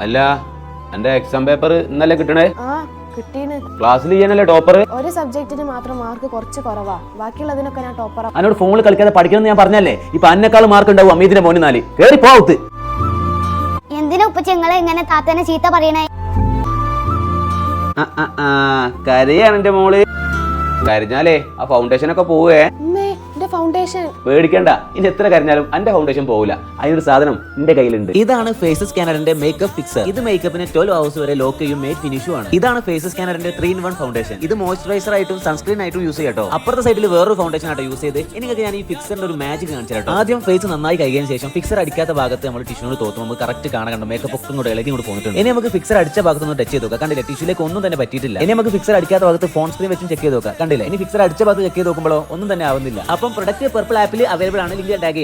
അല്ല എന്റെ exam paper ഇന്നല്ലേ കിട്ടണേ? കിട്ടീന്. ക്ലാസ്സിൽ ചെയ്യാനല്ലേ ടോപ്പർ? ഒരു സബ്ജക്റ്റിന് മാത്രം മാർക്ക് കുറച്ച് കുറവാ, ബാക്കിയുള്ളതിനൊക്കെ ഞാൻ ടോപ്പറാ. എന്നോട് ഫോണിൽ കളിക്കാതെ പഠിക്കണം ഞാൻ പറഞ്ഞല്ലേ. ഇപ്പൊ അന്നെക്കാളും മാർക്ക് ഉണ്ടാവും അമീതിന്റെ മോന് 4. കേറി പോത്ത്. എന്തിനാ ഉപ്പ ചെങ്ങളെ ഇങ്ങനെ താത്തനെ ചീത്ത പറയണേ? കരയാണ് എന്റെ മോള്. കരഞ്ഞാലേ ആ ഫൗണ്ടേഷൻ ഒക്കെ പോവേ. ഫൗണ്ടേഷൻ പേടിക്കണ്ട, ഇനി എത്ര കരഞ്ഞാലും എന്റെ ഫൗണ്ടേഷൻ പോവില്ല. അതിനൊരു സാധനം എന്റെ കയ്യിലുണ്ട്. ഇതാണ് ഫേസ് സ്കാനറിന്റെ മേക്കപ്പ് ഫിക്സർ. ഇത് മേക്കപ്പിന് 12 hours വരെ ലോക്ക് ചെയ്യും മേറ്റ് ഫിനിഷും ആണ്. ഇതാണ് ഫേസ് സ്കാനറിന്റെ 3-in-1 ഫൗണ്ടേഷൻ. ഇത് മോയ്സ്ചറൈസർ ആയിട്ടും സൺസ്ക്രീൻ ആയിട്ടും യൂസ് ചെയ്യാട്ടോ. അപ്പുറത്തെ സൈഡിൽ വേറൊരു ഫൗണ്ടേഷൻ ആയിട്ട് യൂസ് ചെയ്ത് എനിക്ക് ഞാൻ ഈ ഫിക്സറിന്റെ ഒരു മാജിക് കാണിച്ചു കേട്ടോ. ആദ്യം ഫേസ് നന്നായി കഴിയാൻ ശേഷം ഫിക്സർ അടിക്കാത്ത ഭാഗത്ത് നമ്മൾ ടിഷ്യൂനോട് തോത്തും നമുക്ക് കറക്റ്റ് കാണാൻ കണ്ടോ മേക്കപ്പ് ഒക്കെ കൂടെ ഇളകി കൂടെ പോന്നിട്ടുണ്ട്. ഇനി നമുക്ക് ഫിക്സർ അടിച്ച ഭാഗത്ത് ഒന്ന് ടച്ച് ചെയ്ത് നോക്കാം. കണ്ടില്ലേ, ടിഷ്യൂലേക്ക് ഒന്നും തന്നെ പറ്റിയിട്ടില്ല. ഇനി നമുക്ക് ഫിക്സർ അടിക്കാത്ത ഭാഗത്ത് ഫോൺ സ്ക്രീൻ വെച്ചും ചെക്ക് ചെയ്ത് നോക്കാം. കണ്ടില്ലേ, ഇനി ഫിക്സർ അടിച്ച ഭാഗത്ത് ചെക്ക് ചെയ്ത് നോക്കുമ്പോൾ ഒന്നും തന്നെ ആവുന്നില്ല. അപ്പം പ്രൊഡക്റ്റ് പർപ്പിൾ ആപ്പിൽ അവൈലബിൾ ആണ്. ലിങ്ക് ടാഗ് ചെയ്യാം.